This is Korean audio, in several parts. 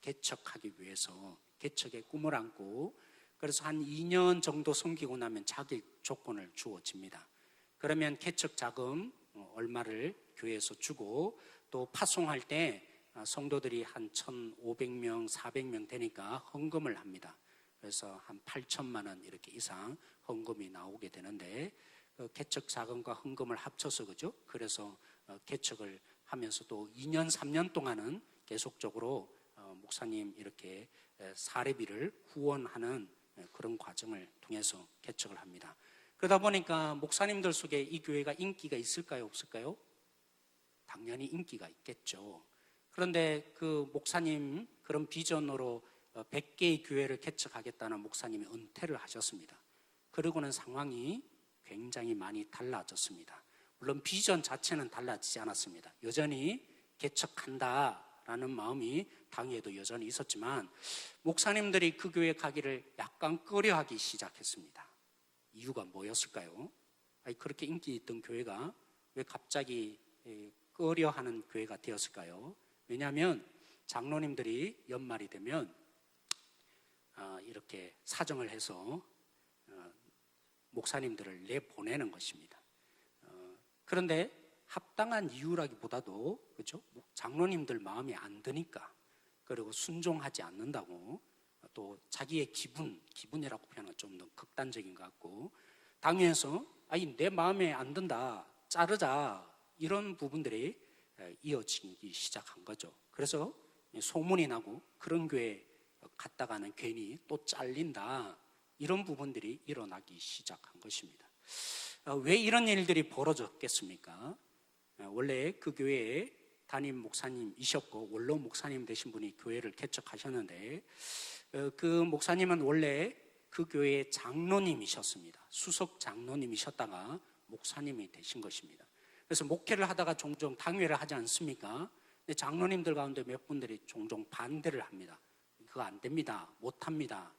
개척하기 위해서 개척의 꿈을 안고, 그래서 한 2년 정도 섬기고 나면 자격 조건을 주어집니다. 그러면 개척 자금 얼마를 교회에서 주고, 또 파송할 때 성도들이 한 1,500명, 400명 되니까 헌금을 합니다. 그래서 한 8천만 원 이렇게 이상 헌금이 나오게 되는데, 개척 자금과 헌금을 합쳐서 그죠? 그래서 개척을 하면서 또 2년, 3년 동안은 계속적으로 목사님 이렇게 사례비를 후원하는 그런 과정을 통해서 개척을 합니다. 그러다 보니까 목사님들 속에 이 교회가 인기가 있을까요, 없을까요? 당연히 인기가 있겠죠. 그런데 그 목사님 그런 비전으로 100개의 교회를 개척하겠다는 목사님이 은퇴를 하셨습니다. 그러고는 상황이 굉장히 많이 달라졌습니다. 물론 비전 자체는 달라지지 않았습니다. 여전히 개척한다라는 마음이 당에도 여전히 있었지만, 목사님들이 그 교회 가기를 약간 꺼려하기 시작했습니다. 이유가 뭐였을까요? 그렇게 인기 있던 교회가 왜 갑자기 꺼려하는 교회가 되었을까요? 왜냐하면 장로님들이 연말이 되면 이렇게 사정을 해서 목사님들을 내보내는 것입니다. 그런데 합당한 이유라기보다도, 그렇죠? 장로님들 마음이 안 드니까, 그리고 순종하지 않는다고, 또 자기의 기분이라고 표현은 좀 더 극단적인 것 같고, 당위에서 내 마음에 안 든다, 자르자, 이런 부분들이 이어지기 시작한 거죠. 그래서 소문이 나고 그런 교회 갔다가는 괜히 또 잘린다, 이런 부분들이 일어나기 시작한 것입니다. 왜 이런 일들이 벌어졌겠습니까? 원래 그 교회에 담임 목사님이셨고 원로 목사님 되신 분이 교회를 개척하셨는데, 그 목사님은 원래 그 교회의 장로님이셨습니다. 수석 장로님이셨다가 목사님이 되신 것입니다. 그래서 목회를 하다가 종종 당회를 하지 않습니까? 근데 장로님들 가운데 몇 분들이 종종 반대를 합니다. 그거 안 됩니다, 못합니다.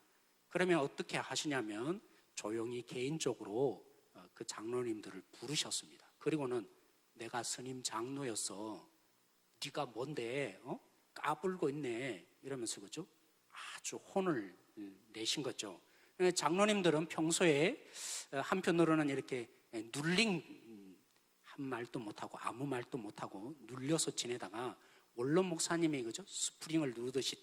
그러면 어떻게 하시냐면 조용히 개인적으로 그 장로님들을 부르셨습니다. 그리고는 내가 스님 장로였어, 네가 뭔데 까불고 있네, 이러면서 그죠? 아주 혼을 내신 거죠. 장로님들은 평소에 한편으로는 이렇게 한 말도 못하고 아무 말도 못하고 눌려서 지내다가, 원로 목사님이 그죠? 스프링을 누르듯이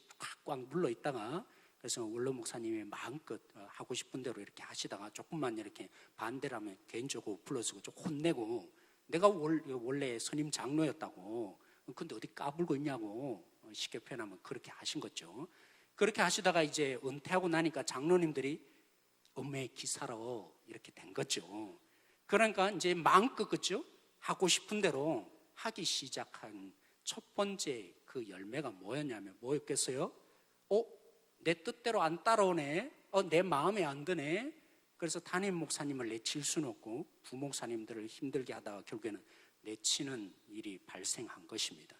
꽉꽉 눌러 있다가, 그래서 원로 목사님이 마음껏 하고 싶은 대로 이렇게 하시다가 조금만 이렇게 반대를 하면 개인적으로 불러서 좀 혼내고, 내가 원래 스님 장로였다고, 근데 어디 까불고 있냐고, 쉽게 표현하면 그렇게 하신 거죠. 그렇게 하시다가 이제 은퇴하고 나니까 장로님들이 엄매의 기사로 이렇게 된 거죠. 그러니까 이제 마음껏 그죠? 하고 싶은 대로 하기 시작한 첫 번째 그 열매가 뭐였겠어요? 내 뜻대로 안 따라오네, 내 마음에 안 드네. 그래서 담임 목사님을 내칠 수는 없고 부목사님들을 힘들게 하다가 결국에는 내치는 일이 발생한 것입니다.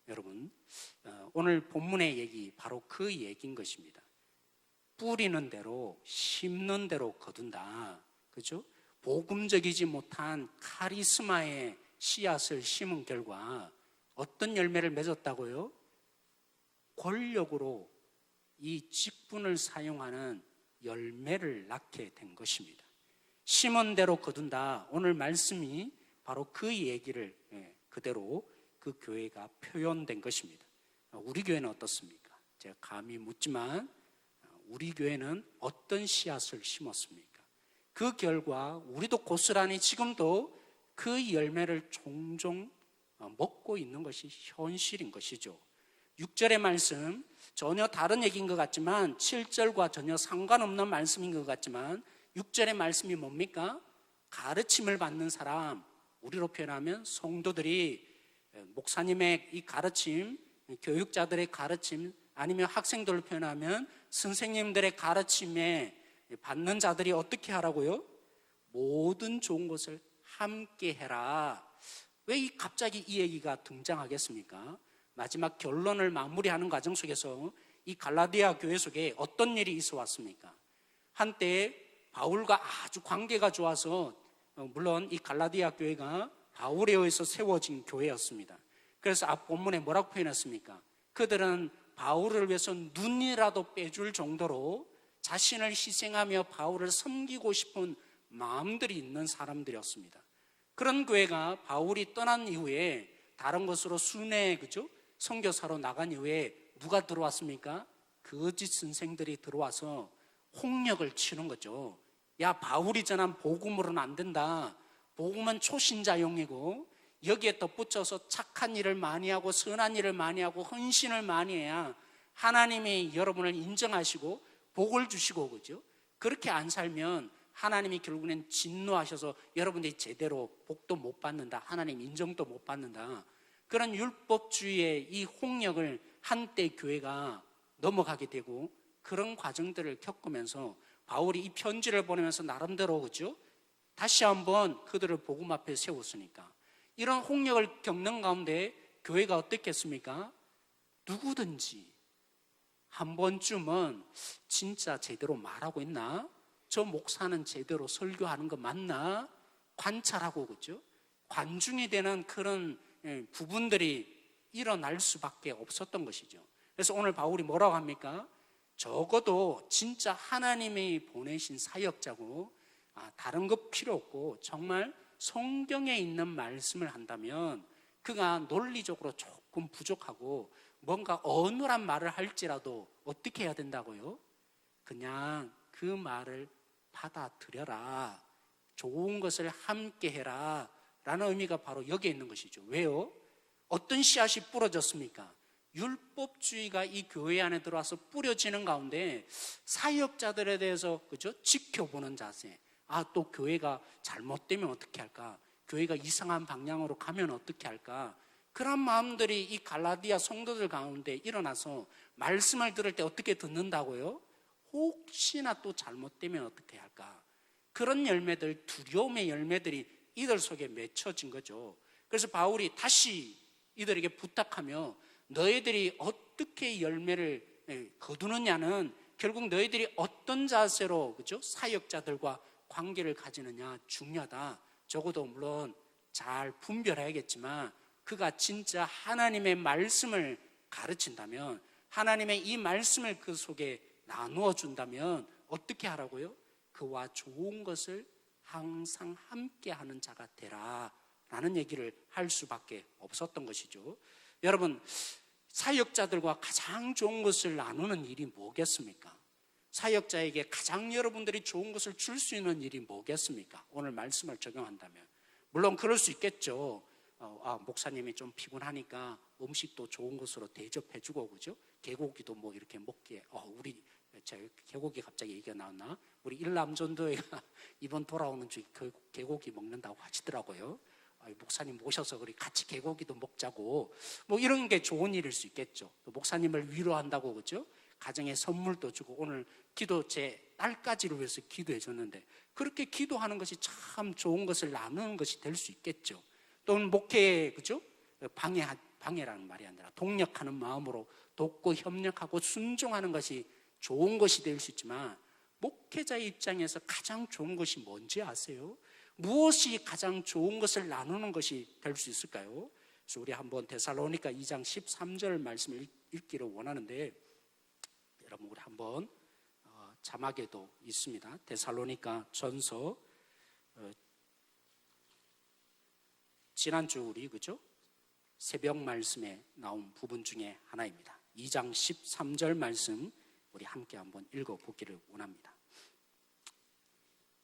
여러분, 오늘 본문의 얘기 바로 그 얘기인 것입니다. 뿌리는 대로 심는 대로 거둔다, 그죠? 복음적이지 못한 카리스마의 씨앗을 심은 결과 어떤 열매를 맺었다고요? 권력으로 이 직분을 사용하는 열매를 낳게 된 것입니다. 심은 대로 거둔다, 오늘 말씀이 바로 그 얘기를 그대로 그 교회가 표현된 것입니다. 우리 교회는 어떻습니까? 제가 감히 묻지만 우리 교회는 어떤 씨앗을 심었습니까? 그 결과 우리도 고스란히 지금도 그 열매를 종종 먹고 있는 것이 현실인 것이죠. 6절의 말씀, 전혀 다른 얘기인 것 같지만 7절과 전혀 상관없는 말씀인 것 같지만 6절의 말씀이 뭡니까? 가르침을 받는 사람, 우리로 표현하면 성도들이 목사님의 이 가르침, 교육자들의 가르침, 아니면 학생들로 표현하면 선생님들의 가르침에 받는 자들이 어떻게 하라고요? 모든 좋은 것을 함께 해라. 왜 갑자기 이 얘기가 등장하겠습니까? 마지막 결론을 마무리하는 과정 속에서 이 갈라디아 교회 속에 어떤 일이 있어 왔습니까? 한때 바울과 아주 관계가 좋아서, 물론 이 갈라디아 교회가 바울에 의해서 세워진 교회였습니다. 그래서 앞 본문에 뭐라고 표현했습니까? 그들은 바울을 위해서 눈이라도 빼줄 정도로 자신을 희생하며 바울을 섬기고 싶은 마음들이 있는 사람들이었습니다. 그런 교회가 바울이 떠난 이후에 다른 곳으로 순회, 그죠? 선교사로 나간 이후에 누가 들어왔습니까? 거짓 선생들이 들어와서 홍역을 치는 거죠. 야, 바울이 전한 복음으로는 안 된다. 복음은 초신자용이고 여기에 덧붙여서 착한 일을 많이 하고 선한 일을 많이 하고 헌신을 많이 해야 하나님이 여러분을 인정하시고 복을 주시고, 그죠? 그렇게 안 살면 하나님이 결국엔 진노하셔서 여러분들이 제대로 복도 못 받는다, 하나님 인정도 못 받는다. 그런 율법주의의 이 홍역을 한때 교회가 넘어가게 되고 그런 과정들을 겪으면서 바울이 이 편지를 보내면서 나름대로, 그죠? 다시 한번 그들을 복음 앞에 세웠으니까 이런 홍역을 겪는 가운데 교회가 어떻겠습니까? 누구든지 한 번쯤은 진짜 제대로 말하고 있나? 저 목사는 제대로 설교하는 거 맞나? 관찰하고, 그죠? 관중이 되는 그런 부분들이 일어날 수밖에 없었던 것이죠. 그래서 오늘 바울이 뭐라고 합니까? 적어도 진짜 하나님이 보내신 사역자고 다른 것 필요 없고 정말 성경에 있는 말씀을 한다면 그가 논리적으로 조금 부족하고 뭔가 어눌한 말을 할지라도 어떻게 해야 된다고요? 그냥 그 말을 받아들여라. 좋은 것을 함께 해라. 라는 의미가 바로 여기에 있는 것이죠. 왜요? 어떤 씨앗이 뿌려졌습니까? 율법주의가 이 교회 안에 들어와서 뿌려지는 가운데 사역자들에 대해서, 그죠? 지켜보는 자세. 또 교회가 잘못되면 어떻게 할까? 교회가 이상한 방향으로 가면 어떻게 할까? 그런 마음들이 이 갈라디아 성도들 가운데 일어나서 말씀을 들을 때 어떻게 듣는다고요? 혹시나 또 잘못되면 어떻게 할까? 그런 열매들, 두려움의 열매들이 이들 속에 맺혀진 거죠. 그래서 바울이 다시 이들에게 부탁하며 너희들이 어떻게 열매를 거두느냐는 결국 너희들이 어떤 자세로, 그죠? 사역자들과 관계를 가지느냐 중요하다. 적어도 물론 잘 분별해야겠지만 그가 진짜 하나님의 말씀을 가르친다면, 하나님의 이 말씀을 그 속에 나누어 준다면 어떻게 하라고요? 그와 좋은 것을 항상 함께 하는 자가 되라 라는 얘기를 할 수밖에 없었던 것이죠. 여러분, 사역자들과 가장 좋은 것을 나누는 일이 뭐겠습니까? 사역자에게 가장 여러분들이 좋은 것을 줄 수 있는 일이 뭐겠습니까? 오늘 말씀을 적용한다면 물론 그럴 수 있겠죠. 목사님이 좀 피곤하니까 음식도 좋은 것으로 대접해주고, 그죠? 개고기도 뭐 이렇게 먹게. 우리 개고기 갑자기 얘기가 나왔나? 우리 일남전도회가 이번 돌아오는 주에 개고기 먹는다고 하시더라고요. 목사님 모셔서 우리 같이 개고기도 먹자고. 뭐 이런 게 좋은 일일 수 있겠죠. 목사님을 위로한다고, 그죠? 가정에 선물도 주고 오늘 기도 제 딸까지를 위해서 기도해 줬는데 그렇게 기도하는 것이 참 좋은 것을 나누는 것이 될 수 있겠죠. 또는 목회에, 그죠? 방해라는 말이 아니라 동력하는 마음으로 돕고 협력하고 순종하는 것이 좋은 것이 될 수 있지만 목회자의 입장에서 가장 좋은 것이 뭔지 아세요? 무엇이 가장 좋은 것을 나누는 것이 될 수 있을까요? 그래서 우리 한번 데살로니가 2장 13절 말씀을 읽기를 원하는데 여러분 우리 한번 자막에도 있습니다. 데살로니가 전서 지난주 우리, 그죠? 새벽 말씀에 나온 부분 중에 하나입니다. 2장 13절 말씀 우리 함께 한번 읽어보기를 원합니다.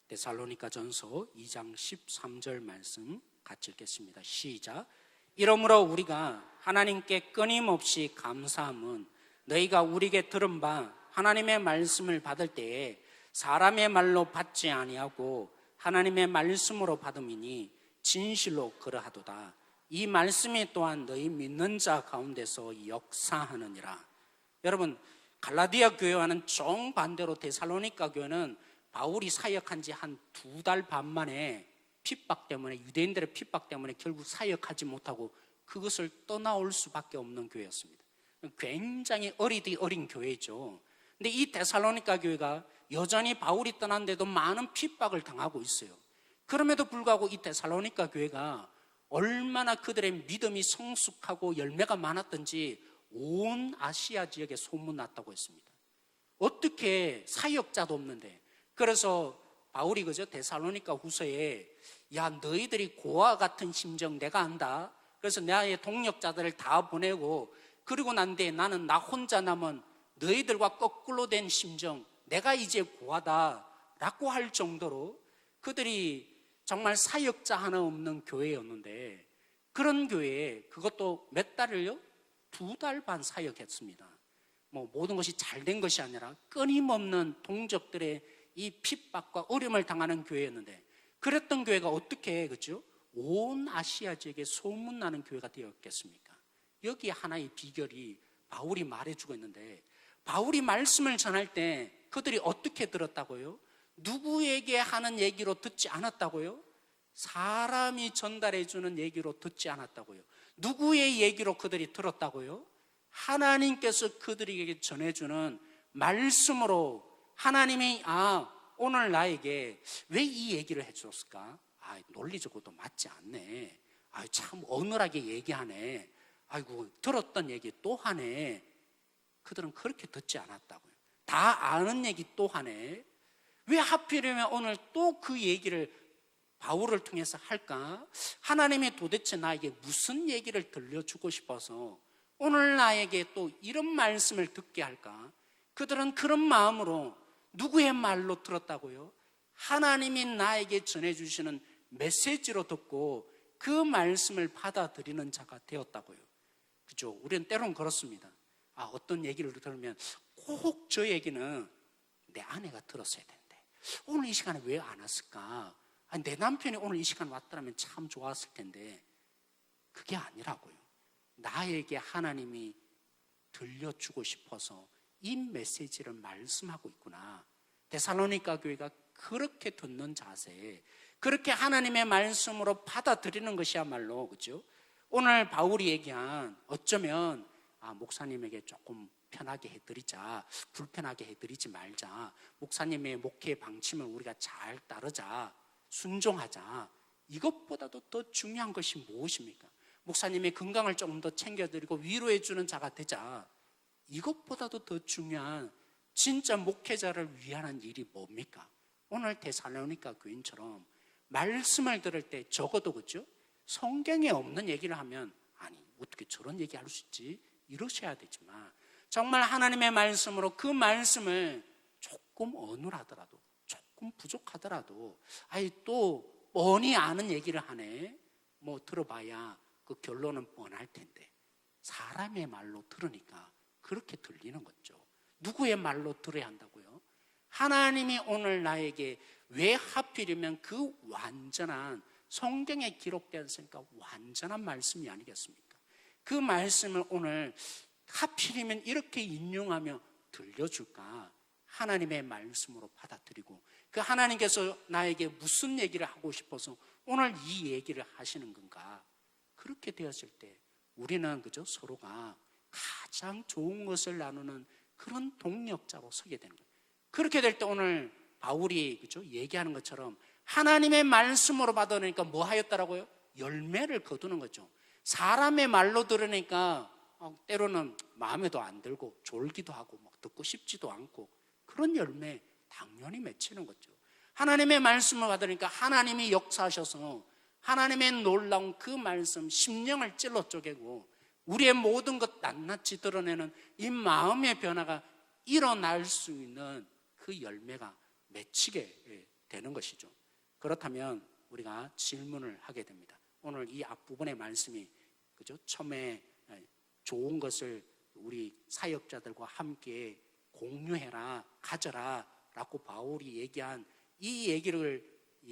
데살로니가 전서 2장 13절 말씀 같이 읽겠습니다. 시작. 이러므로 우리가 하나님께 끊임없이 감사함은 너희가 우리에게 들은 바 하나님의 말씀을 받을 때에 사람의 말로 받지 아니하고 하나님의 말씀으로 받음이니 진실로 그러하도다. 이 말씀이 또한 너희 믿는 자 가운데서 역사하느니라. 여러분, 갈라디아 교회와는 정반대로 데살로니가 교회는 바울이 사역한 지 한 2달 반 만에 핍박 때문에, 유대인들의 핍박 때문에 결국 사역하지 못하고 그것을 떠나올 수밖에 없는 교회였습니다. 굉장히 어린 교회죠. 근데 이 데살로니가 교회가 여전히 바울이 떠난데도 많은 핍박을 당하고 있어요. 그럼에도 불구하고 이 데살로니가 교회가 얼마나 그들의 믿음이 성숙하고 열매가 많았던지 온 아시아 지역에 소문났다고 했습니다. 어떻게 사역자도 없는데. 그래서 바울이 그저 데살로니가 후서에 야 너희들이 고아 같은 심정 내가 안다. 그래서 나의 동력자들을 다 보내고 그리고 난 뒤에 나는 나 혼자 남은 너희들과 거꾸로 된 심정 내가 이제 고아다 라고 할 정도로 그들이 정말 사역자 하나 없는 교회였는데 그런 교회에 그것도 몇 달을요? 2달 반 사역했습니다. 모든 것이 잘 된 것이 아니라 끊임없는 동족들의 이 핍박과 어려움을 당하는 교회였는데 그랬던 교회가 어떻게 그렇죠? 온 아시아 지역에 소문나는 교회가 되었겠습니까? 여기 하나의 비결이 바울이 말해주고 있는데 바울이 말씀을 전할 때 그들이 어떻게 들었다고요? 누구에게 하는 얘기로 듣지 않았다고요? 사람이 전달해주는 얘기로 듣지 않았다고요? 누구의 얘기로 그들이 들었다고요? 하나님께서 그들에게 전해주는 말씀으로 하나님이 오늘 나에게 왜 이 얘기를 해줬을까? 논리적으로도 맞지 않네. 참 어눌하게 얘기하네. 아이고 들었던 얘기 또 하네. 그들은 그렇게 듣지 않았다고요. 다 아는 얘기 또 하네. 왜 하필이면 오늘 또 그 얘기를 바울을 통해서 할까? 하나님이 도대체 나에게 무슨 얘기를 들려주고 싶어서 오늘 나에게 또 이런 말씀을 듣게 할까? 그들은 그런 마음으로 누구의 말로 들었다고요? 하나님이 나에게 전해주시는 메시지로 듣고 그 말씀을 받아들이는 자가 되었다고요. 그죠? 우리는 때로는 그렇습니다. 어떤 얘기를 들으면 꼭 저 얘기는 내 아내가 들었어야 되는데 오늘 이 시간에 왜 안 왔을까? 내 남편이 오늘 이 시간 왔더라면 참 좋았을 텐데 그게 아니라고요. 나에게 하나님이 들려주고 싶어서 이 메시지를 말씀하고 있구나. 데살로니가 교회가 그렇게 듣는 자세, 그렇게 하나님의 말씀으로 받아들이는 것이야말로 그렇죠? 오늘 바울이 얘기한 어쩌면 목사님에게 조금 편하게 해드리자, 불편하게 해드리지 말자, 목사님의 목회 방침을 우리가 잘 따르자, 순종하자, 이것보다도 더 중요한 것이 무엇입니까? 목사님의 건강을 조금 더 챙겨드리고 위로해주는 자가 되자, 이것보다도 더 중요한 진짜 목회자를 위한 일이 뭡니까? 오늘 데살로니가 교인처럼 말씀을 들을 때 적어도 그렇죠? 성경에 없는 얘기를 하면 어떻게 저런 얘기할 수 있지? 이러셔야 되지만 정말 하나님의 말씀으로 그 말씀을 조금 어눌하더라도 조금 부족하더라도 또 뻔히 아는 얘기를 하네. 들어봐야 그 결론은 뻔할 텐데 사람의 말로 들으니까 그렇게 들리는 거죠. 누구의 말로 들어야 한다고요? 하나님이 오늘 나에게 왜 하필이면 그 완전한 성경에 기록되었으니까 완전한 말씀이 아니겠습니까? 그 말씀을 오늘 하필이면 이렇게 인용하며 들려줄까? 하나님의 말씀으로 받아들이고 그 하나님께서 나에게 무슨 얘기를 하고 싶어서 오늘 이 얘기를 하시는 건가? 그렇게 되었을 때 우리는 그저 서로가 가장 좋은 것을 나누는 그런 동력자로 서게 되는 거예요. 그렇게 될 때 오늘 바울이 그죠? 얘기하는 것처럼 하나님의 말씀으로 받아내니까 뭐 하였다라고요? 열매를 거두는 거죠. 사람의 말로 들으니까 때로는 마음에도 안 들고 졸기도 하고 듣고 싶지도 않고 그런 열매 당연히 맺히는 거죠. 하나님의 말씀을 받으니까 하나님이 역사하셔서 하나님의 놀라운 그 말씀 심령을 찔러 쪼개고 우리의 모든 것 낱낱이 드러내는 이 마음의 변화가 일어날 수 있는 그 열매가 맺히게 되는 것이죠. 그렇다면 우리가 질문을 하게 됩니다. 오늘 이 앞부분의 말씀이 그죠? 처음에 좋은 것을 우리 사역자들과 함께 공유해라, 가져라 라고 바울이 얘기한 이 얘기를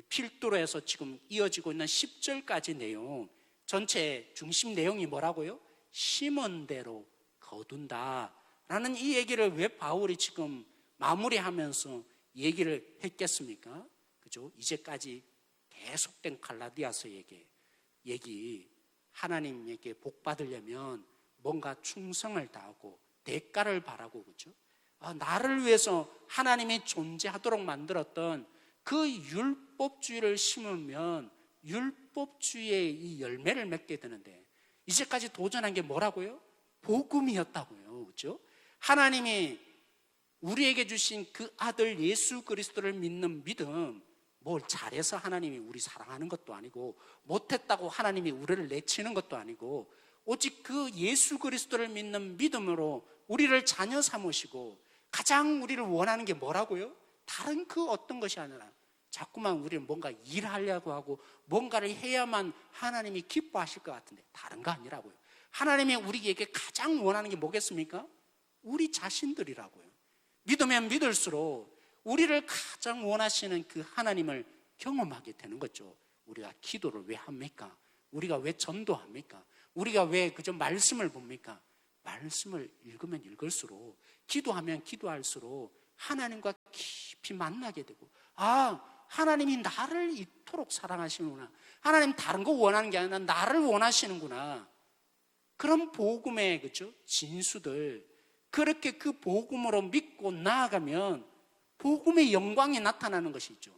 필두로 해서 지금 이어지고 있는 10절까지 내용, 전체 중심 내용이 뭐라고요? 심은 대로 거둔다 라는 이 얘기를 왜 바울이 지금 마무리하면서 얘기를 했겠습니까? 그죠? 이제까지 계속된 갈라디아서 얘기, 하나님에게 복 받으려면 뭔가 충성을 다하고 대가를 바라고 그죠? 나를 위해서 하나님이 존재하도록 만들었던 그 율법주의를 심으면 율법주의의 이 열매를 맺게 되는데 이제까지 도전한 게 뭐라고요? 복음이었다고요. 그렇죠? 하나님이 우리에게 주신 그 아들 예수 그리스도를 믿는 믿음, 뭘 잘해서 하나님이 우리 사랑하는 것도 아니고 못했다고 하나님이 우리를 내치는 것도 아니고 오직 그 예수 그리스도를 믿는 믿음으로 우리를 자녀 삼으시고 가장 우리를 원하는 게 뭐라고요? 다른 그 어떤 것이 아니라 자꾸만 우리는 뭔가 일하려고 하고 뭔가를 해야만 하나님이 기뻐하실 것 같은데 다른 거 아니라고요. 하나님이 우리에게 가장 원하는 게 뭐겠습니까? 우리 자신들이라고요. 믿으면 믿을수록 우리를 가장 원하시는 그 하나님을 경험하게 되는 거죠. 우리가 기도를 왜 합니까? 우리가 왜 전도합니까? 우리가 왜 그저 말씀을 봅니까? 말씀을 읽으면 읽을수록, 기도하면 기도할수록 하나님과 깊이 만나게 되고, 아, 하나님이 나를 이토록 사랑하시는구나. 하나님 다른 거 원하는 게 아니라 나를 원하시는구나. 그런 복음의 그죠? 진수들, 그렇게 그 복음으로 믿고 나아가면 복음의 영광이 나타나는 것이죠.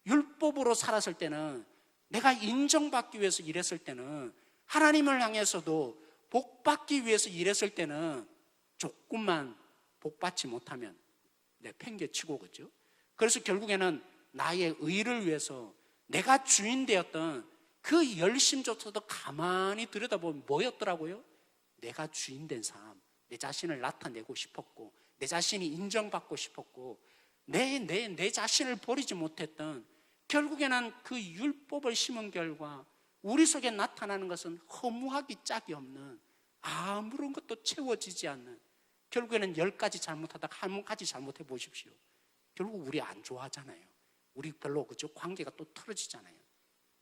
율법으로 살았을 때는, 내가 인정받기 위해서 일했을 때는, 하나님을 향해서도 복받기 위해서 일했을 때는 조금만 복받지 못하면 내 팽개치고, 그죠? 그래서 결국에는 나의 의를 위해서 내가 주인 되었던 그 열심조차도 가만히 들여다보면 뭐였더라고요? 내가 주인 된 삶, 내 자신을 나타내고 싶었고, 내 자신이 인정받고 싶었고, 내 자신을 버리지 못했던, 결국에는 그 율법을 심은 결과 우리 속에 나타나는 것은 허무하기 짝이 없는, 아무런 것도 채워지지 않는, 결국에는 10가지 잘못하다가 한 가지 잘못해 보십시오. 결국 우리 안 좋아하잖아요. 우리 별로 그죠? 관계가 또 틀어지잖아요.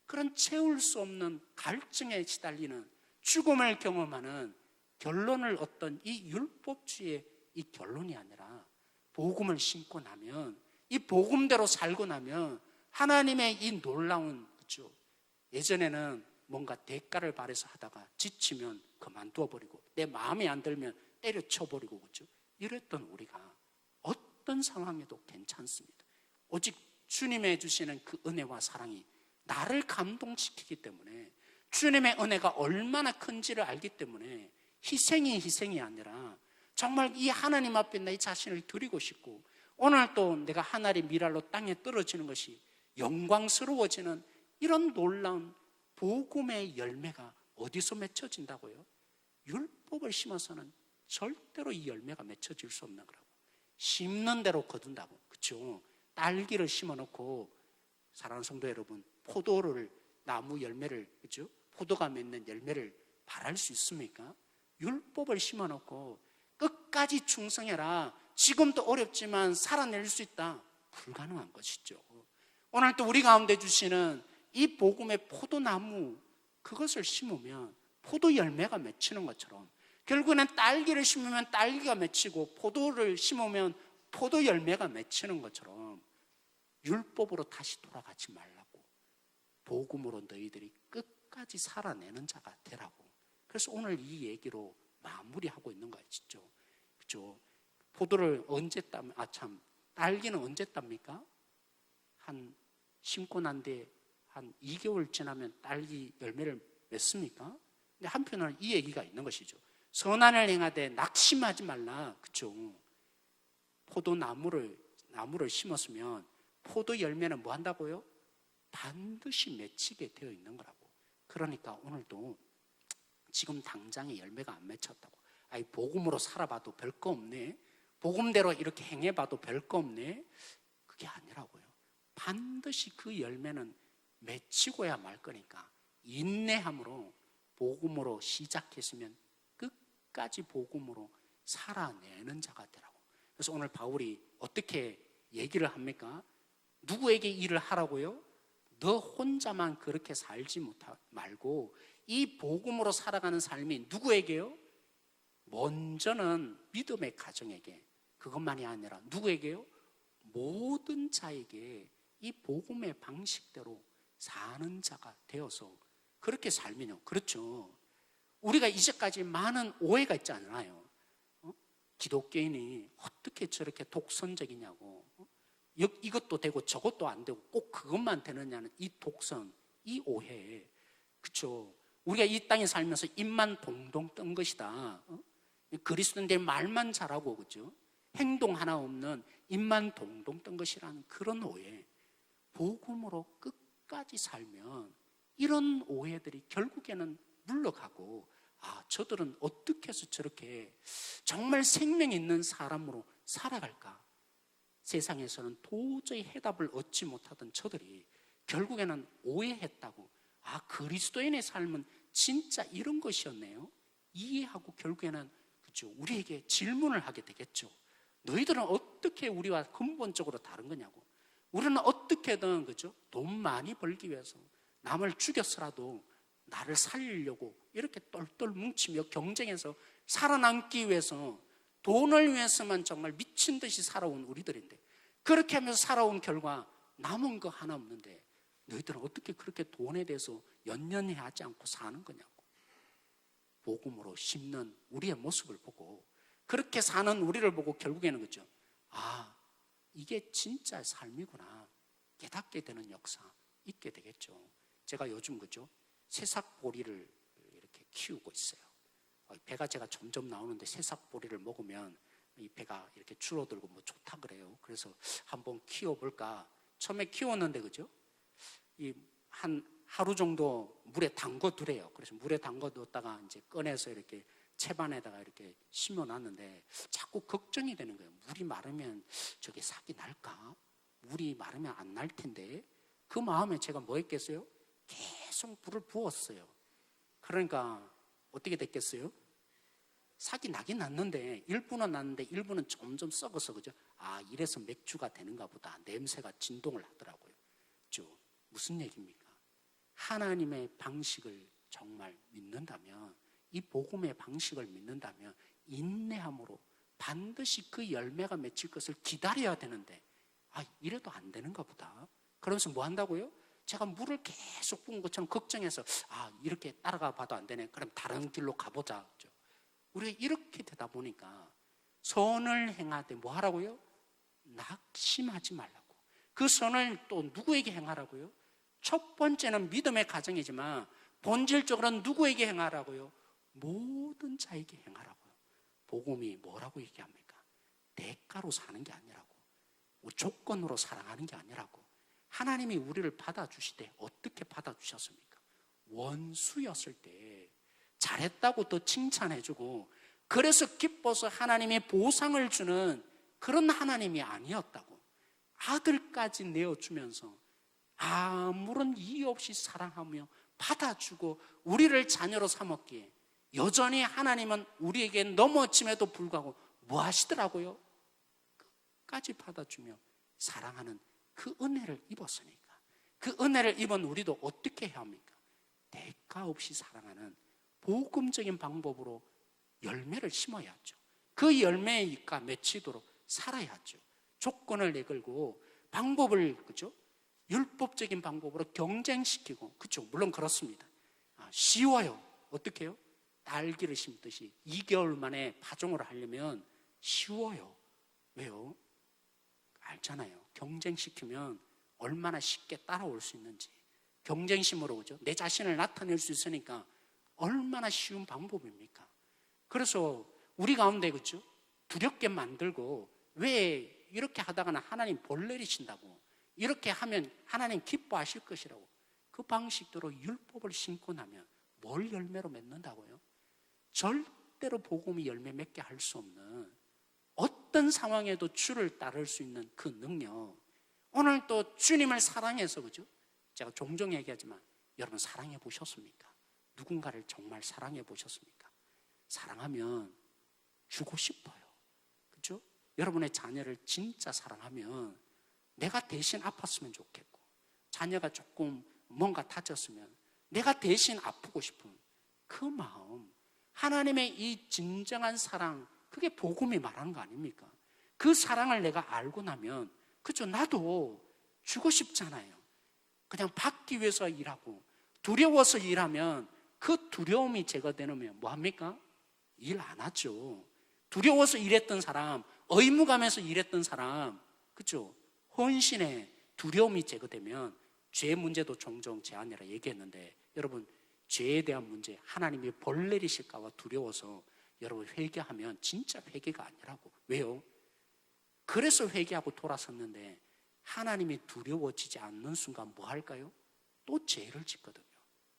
그런 채울 수 없는 갈증에 시달리는, 죽음을 경험하는 결론을 어떤 이 율법주의의 이 결론이 아니라 복음을 심고 나면, 이 복음대로 살고 나면 하나님의 이 놀라운, 그죠? 예전에는 뭔가 대가를 바라서 하다가 지치면 그만두어 버리고, 내 마음에 안 들면 때려쳐 버리고, 그죠? 이랬던 우리가 어떤 상황에도 괜찮습니다. 오직 주님의 주시는 그 은혜와 사랑이 나를 감동시키기 때문에, 주님의 은혜가 얼마나 큰지를 알기 때문에 희생이 아니라 정말 이 하나님 앞에 내 자신을 드리고 싶고, 오늘 또 내가 하늘의 미랄로 땅에 떨어지는 것이 영광스러워지는 이런 놀라운 복음의 열매가 어디서 맺혀진다고요? 율법을 심어서는 절대로 이 열매가 맺혀질 수 없는 거라고. 심는 대로 거둔다고. 그렇죠? 딸기를 심어놓고, 사랑하는 성도 여러분, 포도를, 나무 열매를, 그렇죠? 포도가 맺는 열매를 바랄 수 있습니까? 율법을 심어놓고 끝까지 충성해라, 지금도 어렵지만 살아낼 수 있다, 불가능한 것이죠. 오늘 또 우리 가운데 주시는 이 복음의 포도나무, 그것을 심으면 포도 열매가 맺히는 것처럼, 결국에는 딸기를 심으면 딸기가 맺히고 포도를 심으면 포도 열매가 맺히는 것처럼, 율법으로 다시 돌아가지 말라고, 복음으로 너희들이 끝까지 살아내는 자가 되라고. 그래서 오늘 이 얘기로 마무리하고 있는 거죠. 그죠? 포도를 언제 따면, 딸기는 언제 땁니까? 한 심고 난 뒤에 한 2개월 지나면 딸기 열매를 맺습니까? 근데 한편으로는 이 얘기가 있는 것이죠. 선한을 행하되 낙심하지 말라. 그죠? 포도나무를 심었으면 포도 열매는 뭐 한다고요? 반드시 맺히게 되어 있는 거라고. 그러니까 오늘도 지금 당장에 열매가 안 맺혔다고, 아이 복음으로 살아봐도 별거 없네, 복음대로 이렇게 행해봐도 별거 없네, 그게 아니라고요. 반드시 그 열매는 맺히고야 말 거니까 인내함으로 복음으로 시작했으면 끝까지 복음으로 살아내는 자가 되라고. 그래서 오늘 바울이 어떻게 얘기를 합니까? 누구에게 일을 하라고요? 너 혼자만 그렇게 살지 말고 이 복음으로 살아가는 삶이 누구에게요? 먼저는 믿음의 가정에게, 그것만이 아니라 누구에게요? 모든 자에게 이 복음의 방식대로 사는 자가 되어서 그렇게 살면요. 그렇죠. 우리가 이제까지 많은 오해가 있지 않나요? 기독교인이 어떻게 저렇게 독선적이냐고, 이것도 되고 저것도 안 되고 꼭 그것만 되느냐는 이 독선, 이 오해. 그렇죠. 우리가 이 땅에 살면서 입만 동동 뜬 것이다. 그리스도인들 말만 잘하고, 그죠? 행동 하나 없는 입만 동동 뜬 것이라는 그런 오해. 복음으로 끝까지 살면 이런 오해들이 결국에는 물러가고, 저들은 어떻게 해서 저렇게 정말 생명 있는 사람으로 살아갈까? 세상에서는 도저히 해답을 얻지 못하던 저들이 결국에는 오해했다고, 그리스도인의 삶은 진짜 이런 것이었네요. 이해하고 결국에는, 그렇죠, 우리에게 질문을 하게 되겠죠. 너희들은 어떻게 우리와 근본적으로 다른 거냐고. 우리는 어떻게든, 그죠, 돈 많이 벌기 위해서 남을 죽였어라도 나를 살리려고 이렇게 똘똘 뭉치며 경쟁해서 살아남기 위해서 돈을 위해서만 정말 미친 듯이 살아온 우리들인데, 그렇게 하면서 살아온 결과 남은 거 하나 없는데 너희들은 어떻게 그렇게 돈에 대해서 연연해하지 않고 사는 거냐고. 복음으로 심는 우리의 모습을 보고, 그렇게 사는 우리를 보고 결국에는, 그죠, 이게 진짜 삶이구나 깨닫게 되는 역사 있게 되겠죠. 제가 요즘, 그죠, 새싹보리를 이렇게 키우고 있어요. 배가 제가 점점 나오는데 새싹보리를 먹으면 이 배가 이렇게 줄어들고 뭐 좋다 그래요. 그래서 한번 키워볼까. 처음에 키웠는데, 그죠, 한 하루 정도 물에 담궈 두래요. 그래서 물에 담궈 뒀다가 이제 꺼내서 이렇게 채반에다가 이렇게 심어놨는데 자꾸 걱정이 되는 거예요. 물이 마르면 저게 싹이 날까? 물이 마르면 안 날 텐데. 그 마음에 제가 뭐 했겠어요? 계속 물을 부었어요. 그러니까 어떻게 됐겠어요? 싹이 나긴 났는데, 일부는 났는데 일부는 점점 썩어서, 그죠? 이래서 맥주가 되는가 보다. 냄새가 진동을 하더라고요. 그죠? 무슨 얘기입니까? 하나님의 방식을 정말 믿는다면, 이 복음의 방식을 믿는다면 인내함으로 반드시 그 열매가 맺힐 것을 기다려야 되는데, 이래도 안 되는가 보다. 그러면서 뭐 한다고요? 제가 물을 계속 부은 것처럼 걱정해서 이렇게 따라가 봐도 안 되네. 그럼 다른 길로 가보자. 그죠? 우리가 이렇게 되다 보니까 선을 행하되 뭐 하라고요? 낙심하지 말라고. 그 선을 또 누구에게 행하라고요? 첫 번째는 믿음의 가정이지만 본질적으로는 누구에게 행하라고요? 모든 자에게 행하라고요. 복음이 뭐라고 얘기합니까? 대가로 사는 게 아니라고, 조건으로 사랑하는 게 아니라고. 하나님이 우리를 받아주시되 어떻게 받아주셨습니까? 원수였을 때 잘했다고 더 칭찬해주고, 그래서 기뻐서 하나님의 보상을 주는 그런 하나님이 아니었다고. 아들까지 내어주면서 아무런 이유 없이 사랑하며 받아주고 우리를 자녀로 삼았기에 여전히 하나님은 우리에게 넘어짐에도 불구하고 뭐 하시더라고요? 끝까지 받아주며 사랑하는 그 은혜를 입었으니까, 그 은혜를 입은 우리도 어떻게 해야 합니까? 대가 없이 사랑하는 복음적인 방법으로 열매를 심어야죠. 그 열매가 맺히도록 살아야죠. 조건을 내걸고 방법을, 그죠, 율법적인 방법으로 경쟁시키고, 그죠, 물론 그렇습니다. 쉬워요. 어떻게 해요? 딸기를 심듯이 2개월 만에 파종을 하려면 쉬워요. 왜요? 알잖아요. 경쟁시키면 얼마나 쉽게 따라올 수 있는지. 경쟁심으로, 그죠, 내 자신을 나타낼 수 있으니까 얼마나 쉬운 방법입니까? 그래서 우리 가운데, 그죠, 두렵게 만들고, 왜 이렇게 하다가는 하나님 벌 내리신다고, 이렇게 하면 하나님 기뻐하실 것이라고, 그 방식대로 율법을 심고 나면 뭘 열매로 맺는다고요? 절대로 복음이 열매 맺게 할 수 없는, 어떤 상황에도 주를 따를 수 있는 그 능력. 오늘 또 주님을 사랑해서, 그죠, 제가 종종 얘기하지만 여러분 사랑해 보셨습니까? 누군가를 정말 사랑해 보셨습니까? 사랑하면 주고 싶어요. 그죠? 여러분의 자녀를 진짜 사랑하면 내가 대신 아팠으면 좋겠고, 자녀가 조금 뭔가 다쳤으면 내가 대신 아프고 싶은 그 마음, 하나님의 이 진정한 사랑, 그게 복음이 말하는 거 아닙니까? 그 사랑을 내가 알고 나면, 그죠, 나도 주고 싶잖아요. 그냥 받기 위해서 일하고 두려워서 일하면 그 두려움이 제거되면 뭐합니까? 일 안 하죠. 두려워서 일했던 사람, 의무감에서 일했던 사람, 그죠, 헌신에 두려움이 제거되면 죄 문제도 종종 제 아내라 얘기했는데, 여러분 죄에 대한 문제, 하나님이 벌 내리실까 봐 두려워서 여러분 회개하면 진짜 회개가 아니라고. 왜요? 그래서 회개하고 돌아섰는데 하나님이 두려워지지 않는 순간 뭐 할까요? 또 죄를 짓거든요.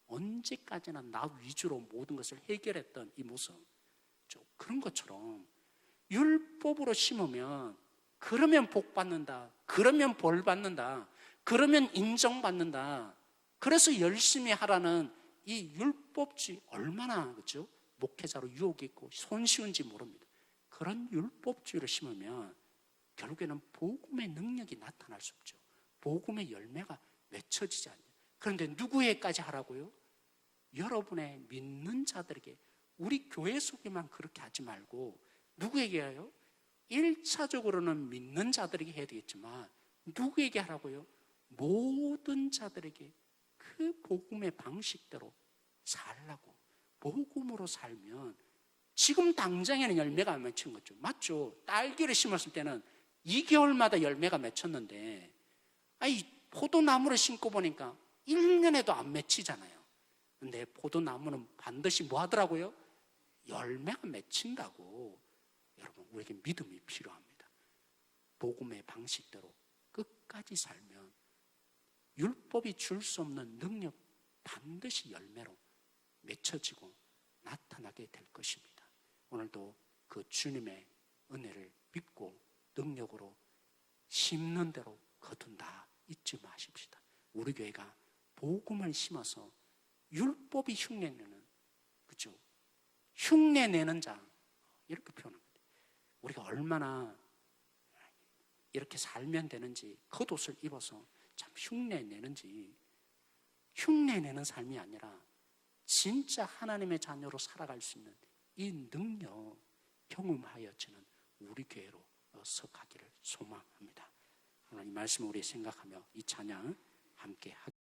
언제까지나 나 위주로 모든 것을 해결했던 이 모습, 그런 것처럼 율법으로 심으면 그러면 복 받는다, 그러면 벌 받는다, 그러면 인정받는다, 그래서 열심히 하라는 이 율법주의 얼마나, 그렇죠? 목회자로 유혹이 있고 손쉬운지 모릅니다. 그런 율법주의를 심으면 결국에는 복음의 능력이 나타날 수 없죠. 복음의 열매가 맺혀지지 않아요. 그런데 누구에게까지 하라고요? 여러분의 믿는 자들에게. 우리 교회 속에만 그렇게 하지 말고 누구에게 해요? 1차적으로는 믿는 자들에게 해야 되겠지만 누구에게 하라고요? 모든 자들에게 그 복음의 방식대로 살라고. 복음으로 살면 지금 당장에는 열매가 안 맺힌 거죠. 맞죠? 딸기를 심었을 때는 2개월마다 열매가 맺혔는데 포도나무를 심고 보니까 1년에도 안 맺히잖아요. 근데 포도나무는 반드시 뭐 하더라고요? 열매가 맺힌다고. 여러분, 우리에게 믿음이 필요합니다. 복음의 방식대로 끝까지 살면 율법이 줄 수 없는 능력 반드시 열매로 맺혀지고 나타나게 될 것입니다. 오늘도 그 주님의 은혜를 믿고 능력으로 심는 대로 거둔다 잊지 마십시다. 우리 교회가 복음을 심어서 율법이 흉내내는, 그죠? 흉내내는 자, 이렇게 표현합니다. 우리가 얼마나 이렇게 살면 되는지, 겉옷을 입어서 참 흉내내는지, 흉내내는 삶이 아니라 진짜 하나님의 자녀로 살아갈 수 있는 이 능력 경험하여지는 우리 교회로 서가기를 소망합니다. 오늘 이 말씀을 우리 생각하며 이 찬양 함께 하겠습니다.